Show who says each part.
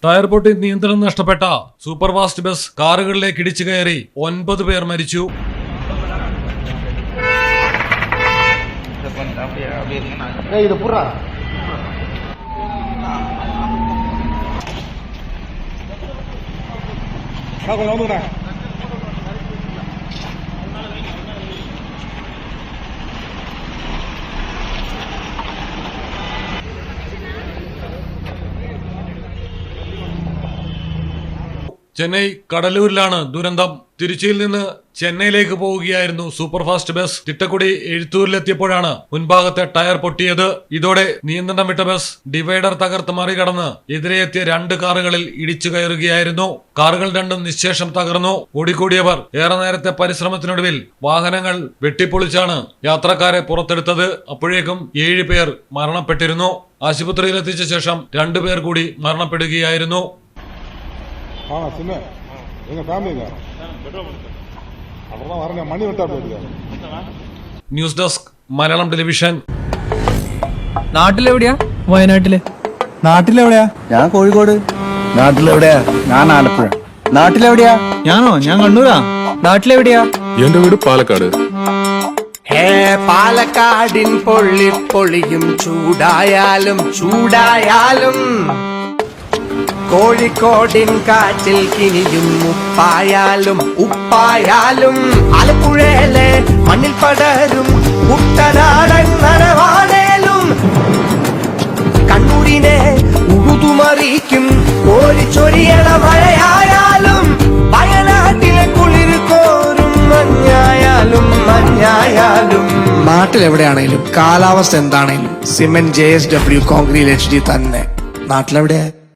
Speaker 1: Tyre പൊട്ടി നിയന്ത്രണം നഷ്ടപ്പെട്ട സൂപ്പർ ഫാസ്റ്റ് ബസ് കാറുകളിലേക്ക് ഇടിച്ചു കയറി 9 പേർ മരിച്ചു. ചെന്നൈ കടലൂരിലാണ് ദുരന്തം. തിരുച്ചിയിൽ നിന്ന് ചെന്നൈയിലേക്ക് പോവുകയായിരുന്നു സൂപ്പർ ഫാസ്റ്റ് ബസ്. തിട്ടക്കുടി എഴുത്തൂരിലെത്തിയപ്പോഴാണ് മുൻഭാഗത്തെ ടയർ പൊട്ടിയത്. ഇതോടെ നിയന്ത്രണം വിട്ട ബസ് ഡിവൈഡർ തകർത്ത് മറികടന്ന് എതിരെയെത്തിയ 2 കാറുകളിൽ ഇടിച്ചു കയറുകയായിരുന്നു. കാറുകൾ രണ്ടും നിശ്ശേഷം തകർന്നു. ഓടിക്കൂടിയവർ ഏറെ നേരത്തെ പരിശ്രമത്തിനൊടുവിൽ വാഹനങ്ങൾ വെട്ടിപ്പൊളിച്ചാണ് യാത്രക്കാരെ പുറത്തെടുത്തത്. അപ്പോഴേക്കും 7 പേർ മരണപ്പെട്ടിരുന്നു. ആശുപത്രിയിൽ എത്തിച്ച ശേഷം 2 പേർ കൂടി മരണപ്പെടുകയായിരുന്നു. News desk Malayalam television.
Speaker 2: നാട്ടിലെവിടെയാ? വയനാട്ടില്.
Speaker 3: നാട്ടിലെവിടെയാ? ഞാൻ കോഴിക്കോട്. നാട്ടിലെവിടെയാ? ഞാൻ ആലപ്പുഴ. നാട്ടിലെവിടെയാ?
Speaker 2: ഞാനോ? ഞാൻ കണ്ണൂരാ. നാട്ടിലെവിടെയാ?
Speaker 4: എന്റെ വീട് പാലക്കാട്.
Speaker 5: പാലക്കാടിൻ പൊള്ളിപ്പൊളിയും ചൂടായാലും കോഴിക്കോടിൻ കാറ്റിൽ കിനിയും ഉപ്പായാലും ആലപ്പുഴയിലെ മണ്ണിൽ പടരും കുട്ടനാടൻ നനവാണേലും കണ്ണൂരിനെ ഉഴുതുമറിക്കും കോരിച്ചൊരിയണ മഴയായാലും വയനാട്ടിലെ കുളിർ കോരും മഞ്ഞായാലും നാട്ടിലെവിടെയാണേലും കാലാവസ്ഥ എന്താണേലും സിമെന്റ് JSW കോൺക്രീറ്റ് HD തന്നെ. നാട്ടിലെവിടെയാ?